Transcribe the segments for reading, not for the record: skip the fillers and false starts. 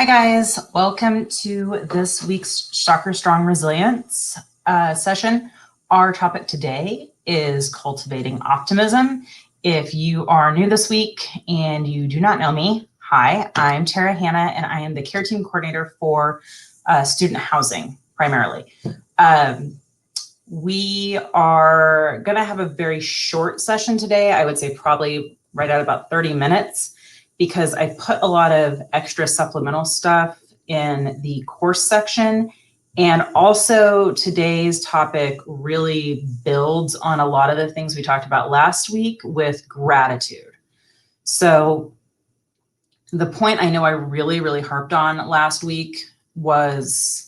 Hi guys, welcome to this week's Shocker Strong Resilience session. Our topic today is cultivating optimism. If you are new this week and you do not know me, hi, I'm Tara Hanna and I am the care team coordinator for student housing primarily. We are going to have a very short session today. I would say probably right at about 30 minutes. Because I put a lot of extra supplemental stuff in the course section. And also today's topic really builds on a lot of the things we talked about last week with gratitude. So the point I know I really harped on last week was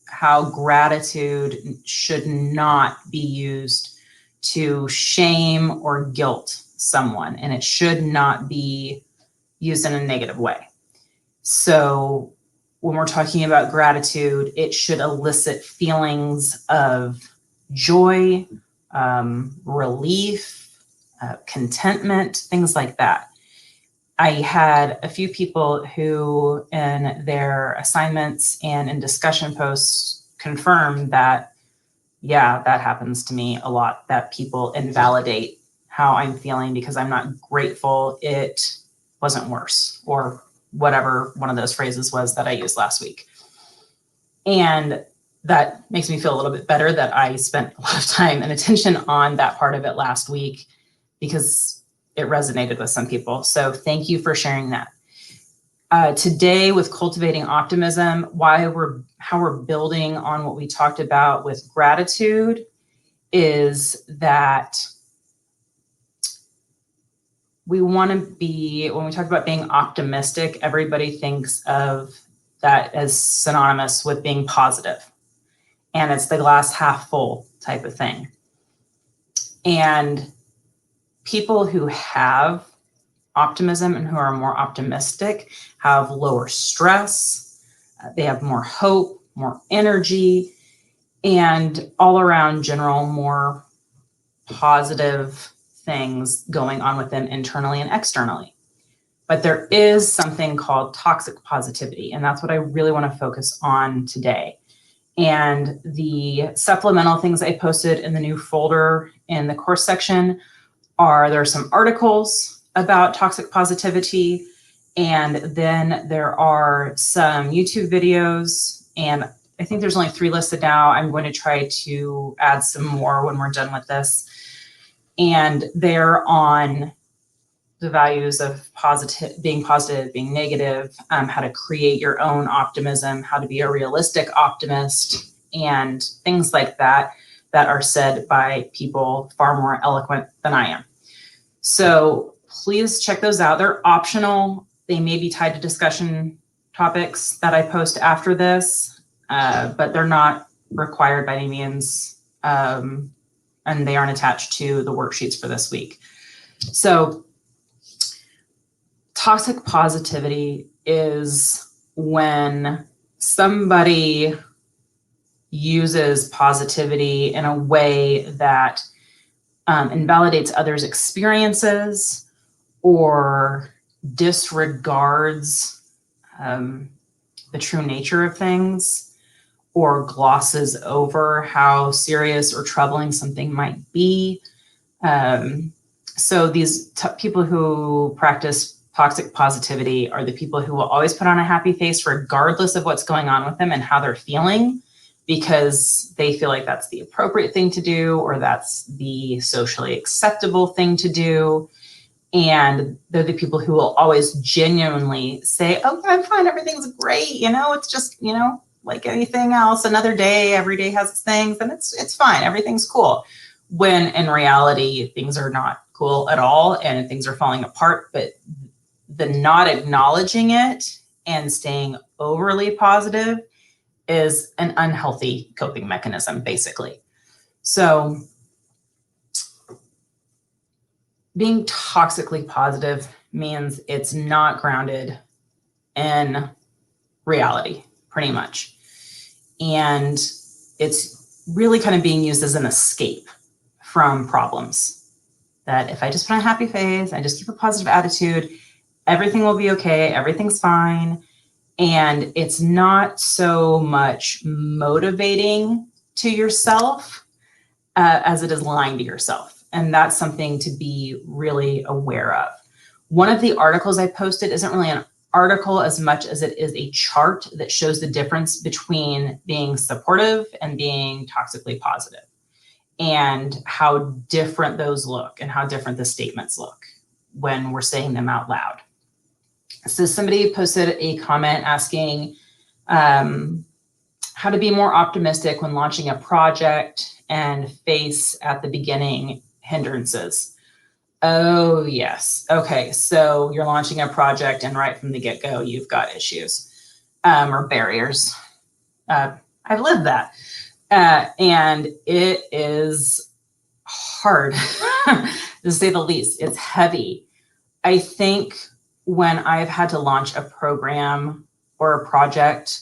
how gratitude should not be used to shame or guilt someone, and it should not be used in a negative way. So when we're talking about gratitude, it should elicit feelings of joy, relief, contentment, things like that. I had a few people who in their assignments and in discussion posts confirmed that, yeah, that happens to me a lot, that people invalidate how I'm feeling because I'm not grateful it wasn't worse, or whatever one of those phrases was that I used last week. And that makes me feel a little bit better that I spent a lot of time and attention on that part of it last week because it resonated with some people. So thank you for sharing that. Today with Cultivating Optimism, how we're building on what we talked about with gratitude is that we want to be, when we talk about being optimistic, everybody thinks of that as synonymous with being positive. And it's the glass half full type of thing. And people who have optimism and who are more optimistic have lower stress, they have more hope, more energy, and all around general more positive things going on with them internally and externally. But there is something called toxic positivity, and that's what I really want to focus on today. And the supplemental things I posted in the new folder in the course section there are some articles about toxic positivity, and then there are some YouTube videos, and I think there's only 3 listed now. I'm going to try to add some more when we're done with this. And they're on the values of being positive, being negative, how to create your own optimism, how to be a realistic optimist, and things like that are said by people far more eloquent than I am. So please check those out. They're optional. They may be tied to discussion topics that I post after this, but they're not required by any means. And they aren't attached to the worksheets for this week. So toxic positivity is when somebody uses positivity in a way that invalidates others' experiences or disregards the true nature of things, or glosses over how serious or troubling something might be. So these people who practice toxic positivity are the people who will always put on a happy face regardless of what's going on with them and how they're feeling, because they feel like that's the appropriate thing to do, or that's the socially acceptable thing to do. And they're the people who will always genuinely say, oh, I'm fine, everything's great, it's just, like anything else, another day, every day has its things, and it's fine, everything's cool. When in reality, things are not cool at all and things are falling apart. But the not acknowledging it and staying overly positive is an unhealthy coping mechanism, basically. So being toxically positive means it's not grounded in reality, pretty much. And it's really kind of being used as an escape from problems. That if I just put on a happy face, I just keep a positive attitude, everything will be okay, everything's fine. And it's not so much motivating to yourself as it is lying to yourself. And that's something to be really aware of. One of the articles I posted isn't really an article as much as it is a chart that shows the difference between being supportive and being toxically positive, and how different those look and how different the statements look when we're saying them out loud. So somebody posted a comment asking how to be more optimistic when launching a project and face at the beginning hindrances. Oh, yes. Okay, so you're launching a project and right from the get-go, you've got issues or barriers. I've lived that. And it is hard, to say the least. It's heavy. I think when I've had to launch a program or a project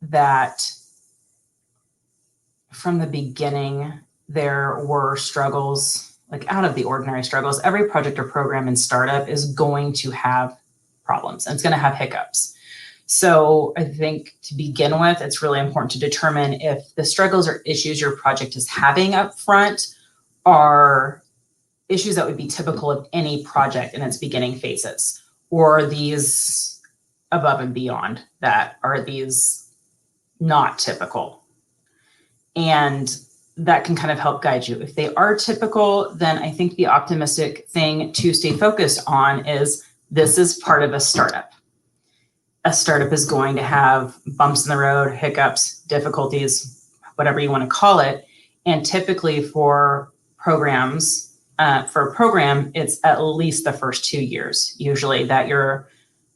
that from the beginning, there were struggles, like out of the ordinary struggles. Every project or program in startup is going to have problems and it's going to have hiccups. So I think to begin with, it's really important to determine if the struggles or issues your project is having up front are issues that would be typical of any project in its beginning phases, or these above and beyond that are these not typical. And that can kind of help guide you. If they are typical, then I think the optimistic thing to stay focused on is this is part of a startup. A startup is going to have bumps in the road, hiccups, difficulties, whatever you want to call it. And typically for programs, for a program, it's at least the first 2 years, usually, that you're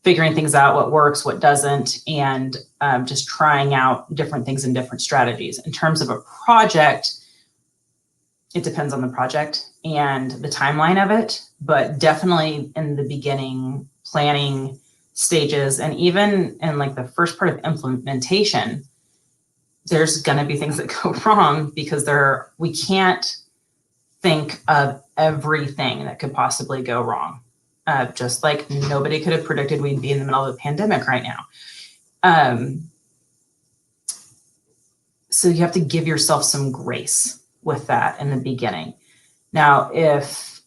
figuring things out, what works, what doesn't, and just trying out different things and different strategies. In terms of a project, it depends on the project and the timeline of it, but definitely in the beginning planning stages, and even in like the first part of implementation, there's going to be things that go wrong because we can't think of everything that could possibly go wrong. Just like nobody could have predicted we'd be in the middle of a pandemic right now. So you have to give yourself some grace with that in the beginning. Now, if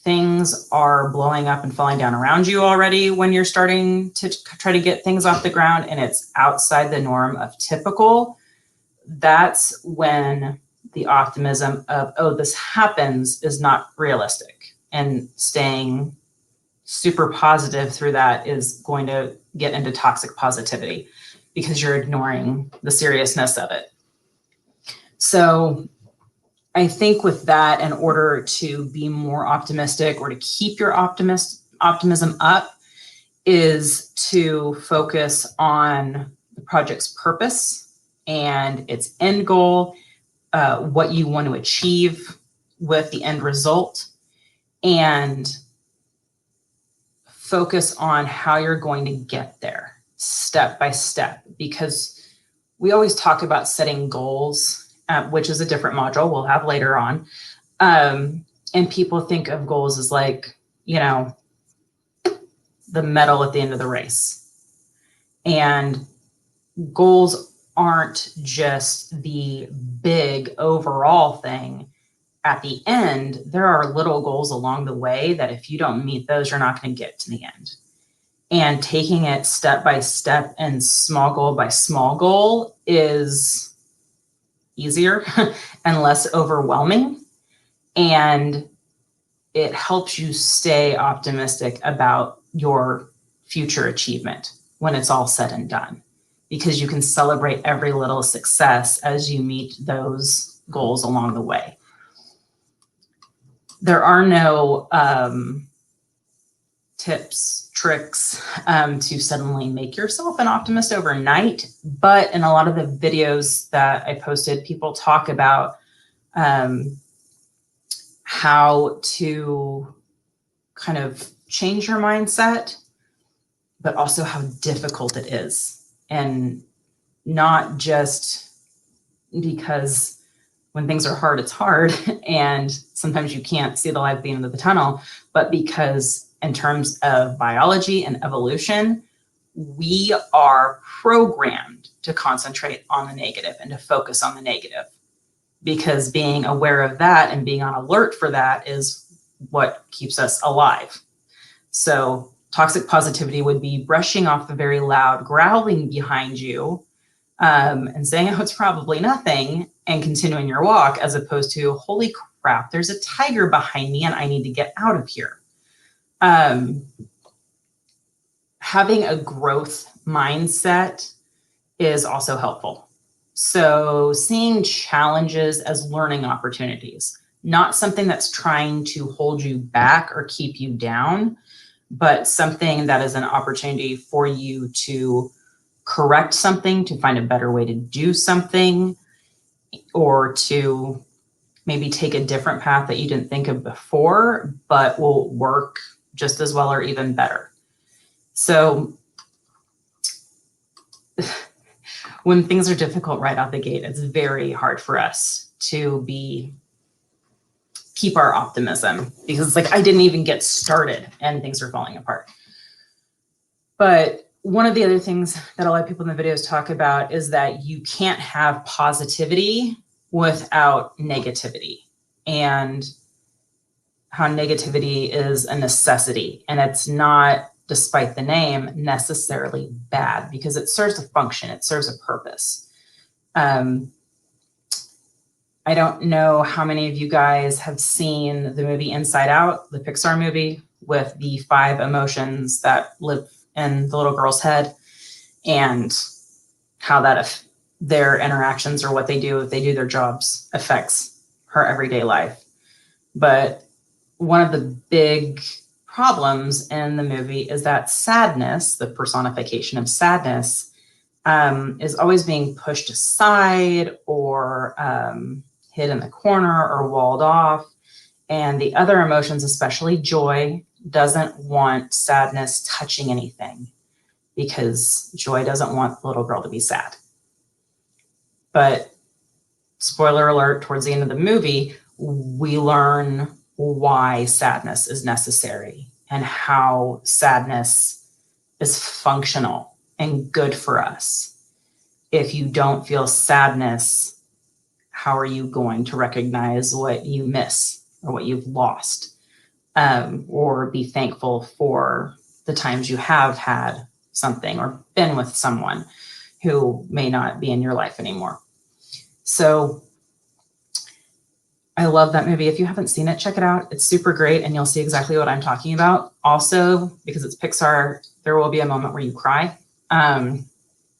things are blowing up and falling down around you already when you're starting to try to get things off the ground and it's outside the norm of typical, that's when the optimism of, oh, this happens, is not realistic. And staying super positive through that is going to get into toxic positivity because you're ignoring the seriousness of it. So I think with that, in order to be more optimistic or to keep your optimism up, is to focus on the project's purpose and its end goal, what you want to achieve with the end result, and focus on how you're going to get there step by step, because we always talk about setting goals, which is a different module we'll have later on. And people think of goals as like, the medal at the end of the race. And goals aren't just the big overall thing at the end. There are little goals along the way that if you don't meet those, you're not going to get to the end. And taking it step by step and small goal by small goal is easier and less overwhelming. And it helps you stay optimistic about your future achievement when it's all said and done, because you can celebrate every little success as you meet those goals along the way. There are no tips, tricks to suddenly make yourself an optimist overnight. But in a lot of the videos that I posted, people talk about how to kind of change your mindset, but also how difficult it is. And not just because when things are hard, it's hard, and sometimes you can't see the light at the end of the tunnel, but because in terms of biology and evolution, we are programmed to concentrate on the negative and to focus on the negative, because being aware of that and being on alert for that is what keeps us alive. So toxic positivity would be brushing off the very loud growling behind you and saying, oh, it's probably nothing, and continuing your walk, as opposed to, holy crap, there's a tiger behind me and I need to get out of here. Having a growth mindset is also helpful. So seeing challenges as learning opportunities, not something that's trying to hold you back or keep you down, but something that is an opportunity for you to correct something, to find a better way to do something, or to maybe take a different path that you didn't think of before, but will work just as well or even better. So when things are difficult right out the gate, it's very hard for us to keep our optimism, because it's like, I didn't even get started and things are falling apart. But one of the other things that a lot of people in the videos talk about is that you can't have positivity without negativity, and how negativity is a necessity. And it's not, despite the name, necessarily bad, because it serves a function, it serves a purpose. I don't know how many of you guys have seen the movie Inside Out, the Pixar movie, with the 5 emotions that live in the little girl's head, and how that, if their interactions or what they do, if they do their jobs, affects her everyday life. But one of the big problems in the movie is that sadness, the personification of sadness, is always being pushed aside or hid in the corner or walled off. And the other emotions, especially joy, doesn't want sadness touching anything, because joy doesn't want the little girl to be sad. But spoiler alert, towards the end of the movie, we learn why sadness is necessary and how sadness is functional and good for us. If you don't feel sadness, how are you going to recognize what you miss or what you've lost, or be thankful for the times you have had something or been with someone who may not be in your life anymore? So I love that movie. If you haven't seen it, check it out. It's super great, and you'll see exactly what I'm talking about. Also, because it's Pixar, there will be a moment where you cry.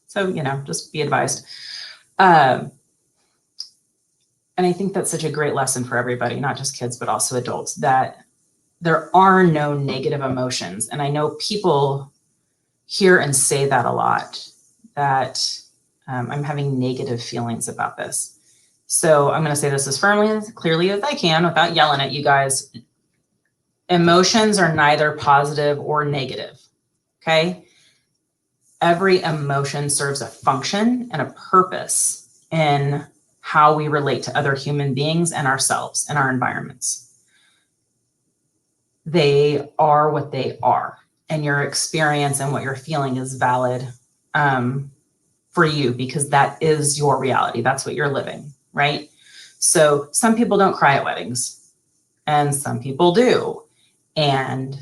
So, just be advised. And I think that's such a great lesson for everybody, not just kids, but also adults, that there are no negative emotions. And I know people hear and say that a lot, that I'm having negative feelings about this. So I'm going to say this as firmly and clearly as I can without yelling at you guys. Emotions are neither positive or negative, okay? Every emotion serves a function and a purpose in how we relate to other human beings and ourselves and our environments. They are what they are, and your experience and what you're feeling is valid for you, because that is your reality. That's what you're living, right? So some people don't cry at weddings, and some people do. And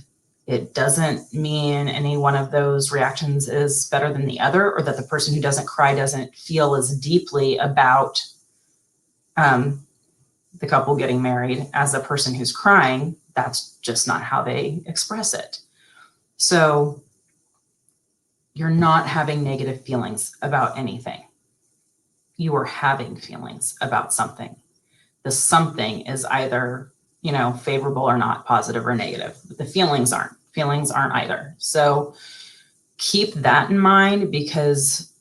it doesn't mean any one of those reactions is better than the other, or that the person who doesn't cry doesn't feel as deeply about the couple getting married as a person who's crying. That's just not how they express it. So you're not having negative feelings about anything. You are having feelings about something. The something is either, favorable or not, positive or negative. But the feelings aren't. Feelings aren't either. So keep that in mind, because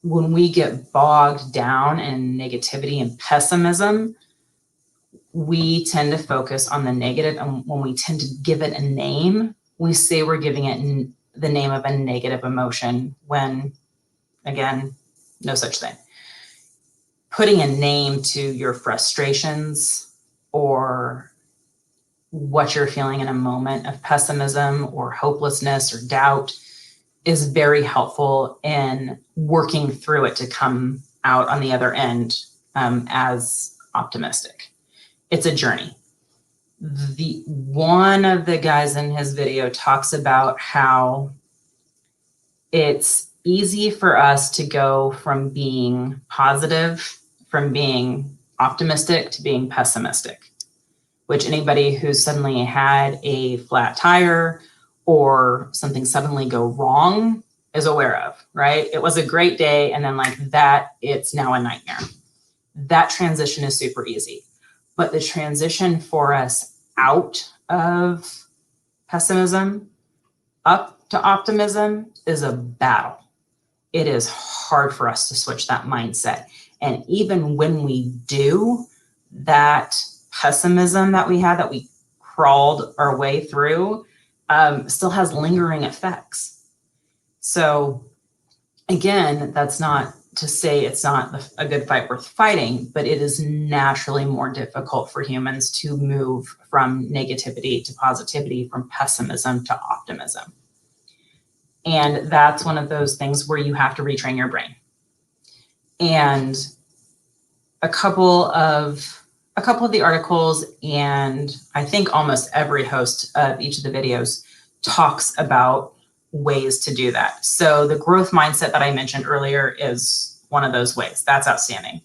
when we get bogged down in negativity and pessimism, we tend to focus on the negative. And when we tend to give it a name, we say we're giving it the name of a negative emotion, when, again, no such thing. Putting a name to your frustrations or what you're feeling in a moment of pessimism or hopelessness or doubt is very helpful in working through it to come out on the other end as optimistic. It's a journey. One of the guys in his video talks about how it's easy for us to go from being positive, from being optimistic to being pessimistic, which anybody who's suddenly had a flat tire or something suddenly go wrong is aware of, right? It was a great day, and then like that, it's now a nightmare. That transition is super easy. But the transition for us out of pessimism, up to optimism, is a battle. It is hard for us to switch that mindset. And even when we do, that pessimism that we had, that we crawled our way through, still has lingering effects. So again, that's not to say it's not a good fight worth fighting, but it is naturally more difficult for humans to move from negativity to positivity, from pessimism to optimism. And that's one of those things where you have to retrain your brain. And a couple of the articles, and I think almost every host of each of the videos talks about ways to do that. So the growth mindset that I mentioned earlier is one of those ways. That's outstanding.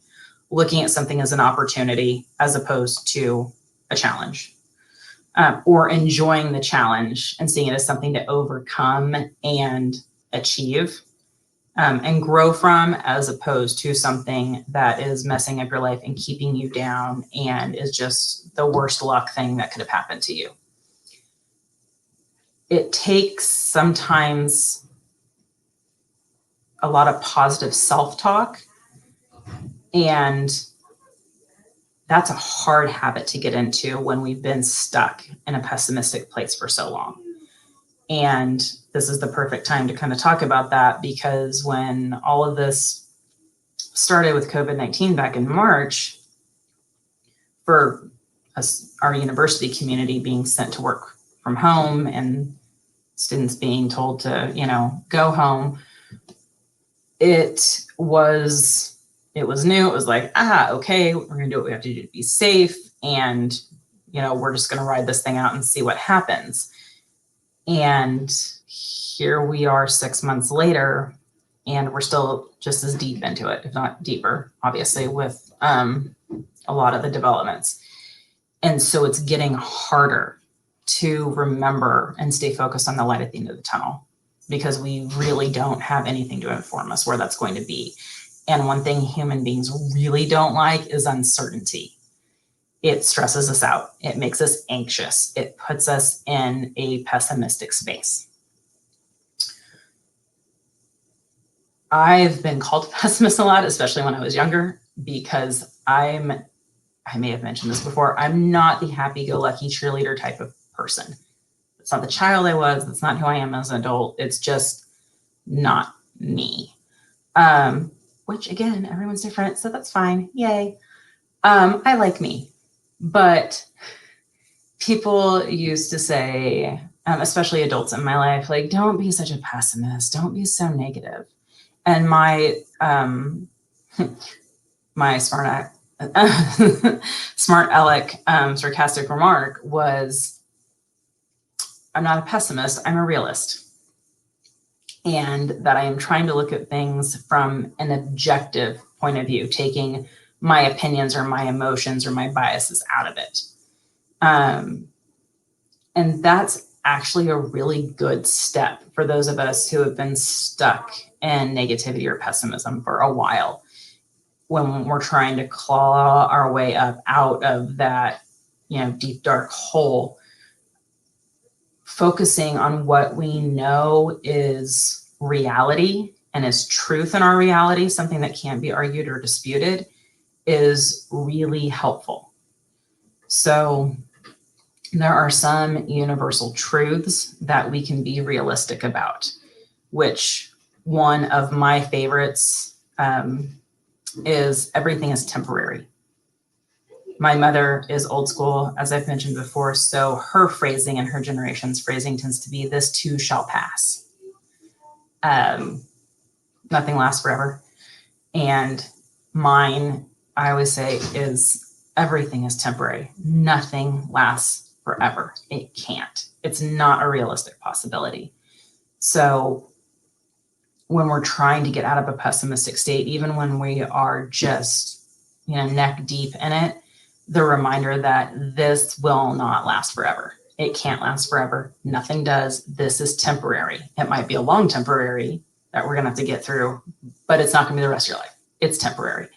Looking at something as an opportunity as opposed to a challenge, or enjoying the challenge and seeing it as something to overcome and achieve and grow from, as opposed to something that is messing up your life and keeping you down and is just the worst luck thing that could have happened to you. It takes sometimes a lot of positive self-talk, and that's a hard habit to get into when we've been stuck in a pessimistic place for so long. And this is the perfect time to kind of talk about that, because when all of this started with COVID-19 back in March, for us, our university community being sent to work from home and students being told to, go home, it was new. It was like, okay, we're going to do what we have to do to be safe. And, we're just going to ride this thing out and see what happens. And here we are 6 months later, and we're still just as deep into it, if not deeper, obviously, with a lot of the developments. And so it's getting harder to remember and stay focused on the light at the end of the tunnel, because we really don't have anything to inform us where that's going to be. And one thing human beings really don't like is uncertainty. It stresses us out. It makes us anxious. It puts us in a pessimistic space. I've been called a pessimist a lot, especially when I was younger, because I may have mentioned this before, I'm not the happy-go-lucky cheerleader type of person. It's not the child I was. That's not who I am as an adult. It's just not me. Which again, everyone's different, so that's fine. Yay. I like me. But people used to say, especially adults in my life, like, don't be such a pessimist. Don't be so negative. And my smart aleck sarcastic remark was, I'm not a pessimist, I'm a realist. And that I am trying to look at things from an objective point of view, taking my opinions or my emotions or my biases out of it. And that's actually a really good step for those of us who have been stuck in negativity or pessimism for a while, when we're trying to claw our way up out of that, deep, dark hole. Focusing on what we know is reality and is truth in our reality, something that can't be argued or disputed, is really helpful. So there are some universal truths that we can be realistic about, which one of my favorites is everything is temporary. My mother is old school, as I've mentioned before, so her phrasing and her generation's phrasing tends to be, this too shall pass. Nothing lasts forever. And mine, I always say, is everything is temporary. Nothing lasts forever. It can't. It's not a realistic possibility. So when we're trying to get out of a pessimistic state, even when we are just, neck deep in it, the reminder that this will not last forever. It can't last forever. Nothing does. This is temporary. It might be a long temporary that we're going to have to get through, but it's not going to be the rest of your life. It's temporary.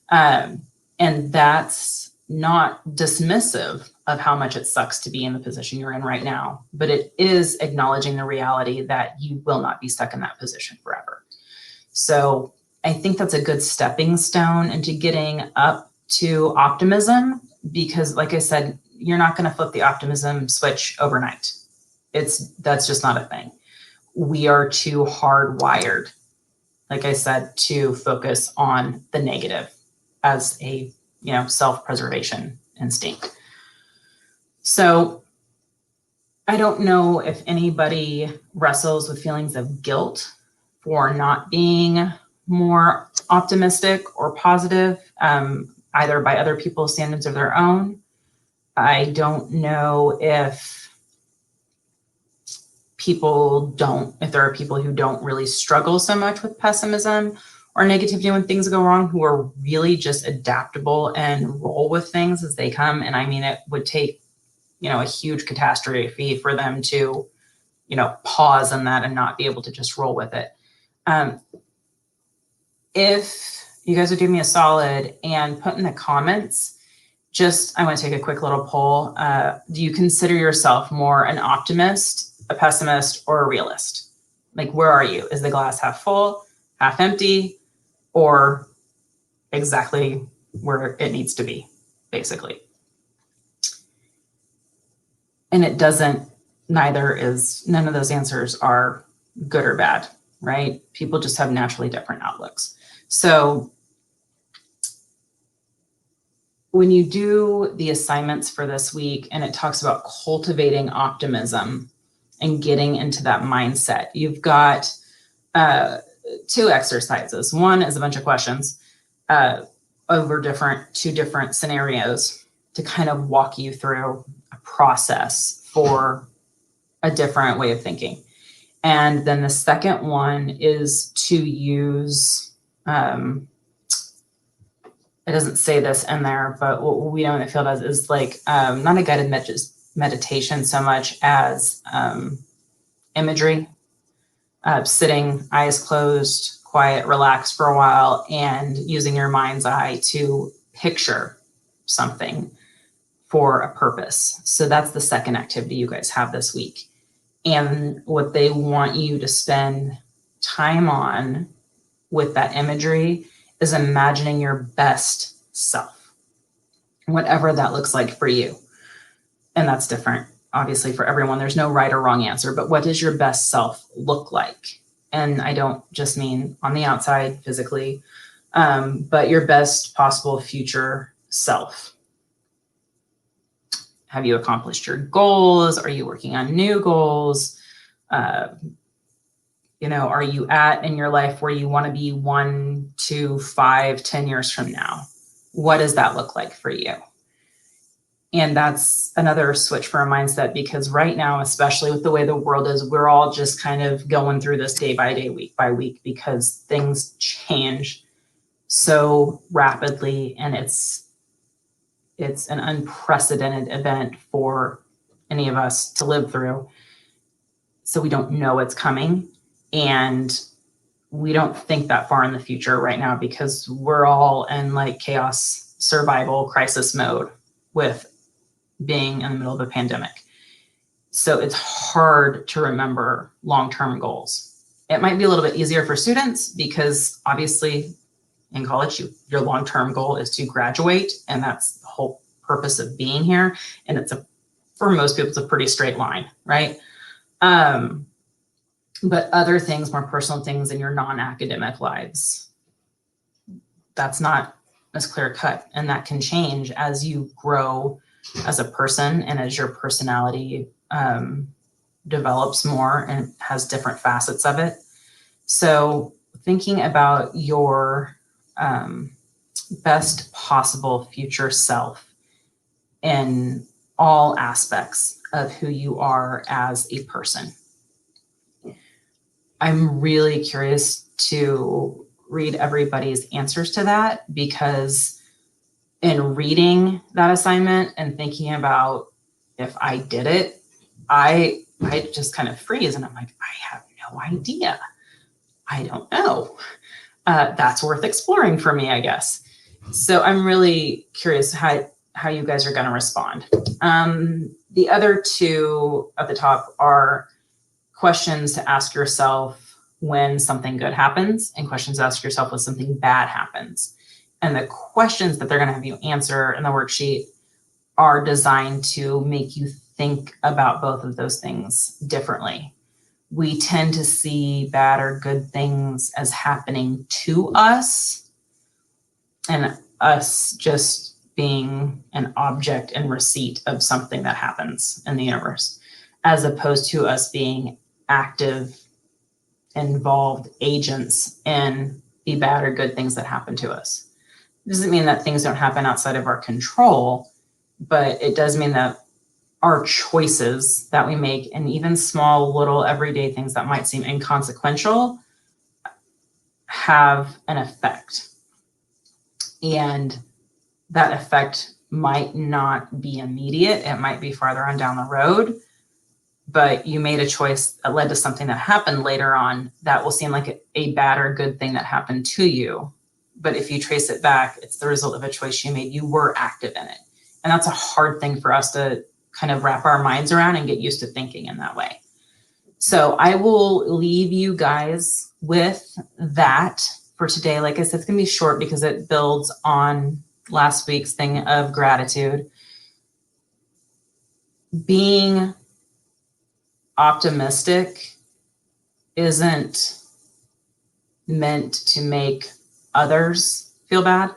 And that's not dismissive of how much it sucks to be in the position you're in right now, but it is acknowledging the reality that you will not be stuck in that position forever. So I think that's a good stepping stone into getting up to optimism, because like I said, you're not going to flip the optimism switch overnight. That's just not a thing. We are too hardwired, like I said, to focus on the negative as a, self-preservation instinct. So I don't know if anybody wrestles with feelings of guilt for not being more optimistic or positive, either by other people's standards or their own. I don't know if there are people who don't really struggle so much with pessimism or negativity when things go wrong, who are really just adaptable and roll with things as they come. And I mean, it would take, a huge catastrophe for them to, pause on that and not be able to just roll with it. If you guys would do me a solid and put in the comments, I want to take a quick little poll. Do you consider yourself more an optimist, a pessimist, or a realist? Like, where are you? Is the glass half full, half empty, or exactly where it needs to be, basically? And none of those answers are good or bad, right? People just have naturally different outlooks. So when you do the assignments for this week and it talks about cultivating optimism and getting into that mindset, you've got two exercises. One is a bunch of questions over two different scenarios to kind of walk you through a process for a different way of thinking. And then the second one is to use, it doesn't say this in there, but what we know in the field is like not a guided meditation so much as imagery, sitting, eyes closed, quiet, relaxed for a while, and using your mind's eye to picture something for a purpose. So that's the second activity you guys have this week. And what they want you to spend time on with that imagery is imagining your best self, whatever that looks like for you. And that's different, obviously, for everyone. There's no right or wrong answer, but what does your best self look like? And I don't just mean on the outside physically, but your best possible future self. Have you accomplished your goals? Are you working on new goals? Are you in your life where you want to be 1, 2, 5, 10 years from now? What does that look like for you? And that's another switch for a mindset, because right now, especially with the way the world is, we're all just kind of going through this day by day, week by week, because things change so rapidly, and it's an unprecedented event for any of us to live through. So we don't know what's coming, and we don't think that far in the future right now, because we're all in like chaos, survival, crisis mode with being in the middle of a pandemic. So it's hard to remember long-term goals. It might be a little bit easier for students because obviously in college, your long-term goal is to graduate, and that's the whole purpose of being here. And for most people, it's a pretty straight line, right? But other things, more personal things in your non-academic lives, that's not as clear cut, and that can change as you grow as a person and as your personality develops more and has different facets of it. So thinking about your best possible future self in all aspects of who you are as a person. I'm really curious to read everybody's answers to that, because in reading that assignment and thinking about if I did it, I just kind of freeze and I'm like, I have no idea. I don't know. That's worth exploring for me, I guess. So I'm really curious how you guys are going to respond. The other two at the top are questions to ask yourself when something good happens and questions to ask yourself when something bad happens. And the questions that they're going to have you answer in the worksheet are designed to make you think about both of those things differently. We tend to see bad or good things as happening to us, and us just being an object and receipt of something that happens in the universe, as opposed to us being active, involved agents in the bad or good things that happen to us. It doesn't mean that things don't happen outside of our control, but it does mean that our choices that we make, and even small little everyday things that might seem inconsequential, have an effect. And that effect might not be immediate. It might be farther on down the road, but you made a choice that led to something that happened later on that will seem like a bad or good thing that happened to you. But if you trace it back, it's the result of a choice you made. You were active in it. And that's a hard thing for us to kind of wrap our minds around and get used to thinking in that way. So I will leave you guys with that for today. Like I said, it's going to be short because it builds on last week's thing of gratitude. Being optimistic isn't meant to make others feel bad,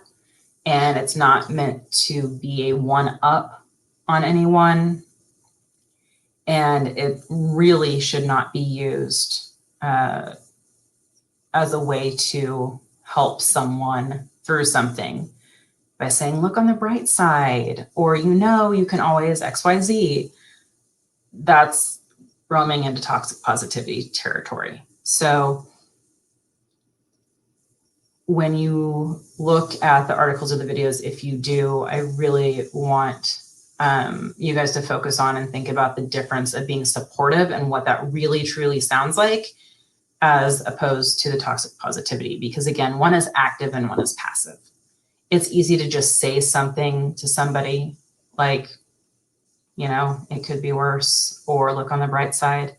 and it's not meant to be a one-up on anyone, and it really should not be used as a way to help someone through something by saying, look on the bright side, or you can always XYZ. That's roaming into toxic positivity territory. So when you look at the articles or the videos, if you do, I really want you guys to focus on and think about the difference of being supportive and what that really truly sounds like, as opposed to the toxic positivity. Because again, one is active and one is passive. It's easy to just say something to somebody like, it could be worse, or look on the bright side.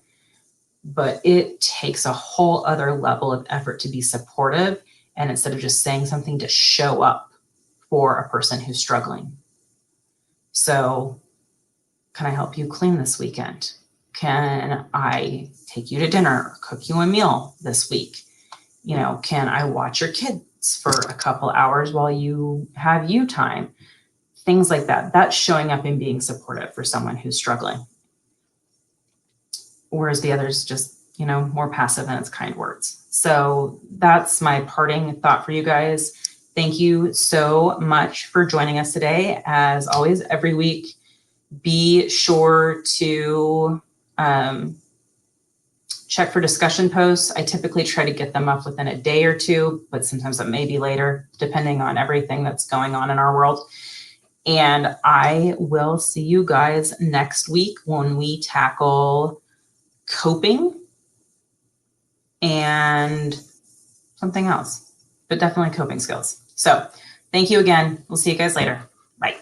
But it takes a whole other level of effort to be supportive. And instead of just saying something, to show up for a person who's struggling. So can I help you clean this weekend? Can I take you to dinner, or cook you a meal this week? Can I watch your kids for a couple hours while you have you time? Things like that. That's showing up and being supportive for someone who's struggling. Whereas the others just, more passive, and it's kind words. So that's my parting thought for you guys. Thank you so much for joining us today. As always, every week, be sure to check for discussion posts. I typically try to get them up within a day or two, but sometimes it may be later, depending on everything that's going on in our world. And I will see you guys next week when we tackle coping and something else, but definitely coping skills. So thank you again. We'll see you guys later. Bye.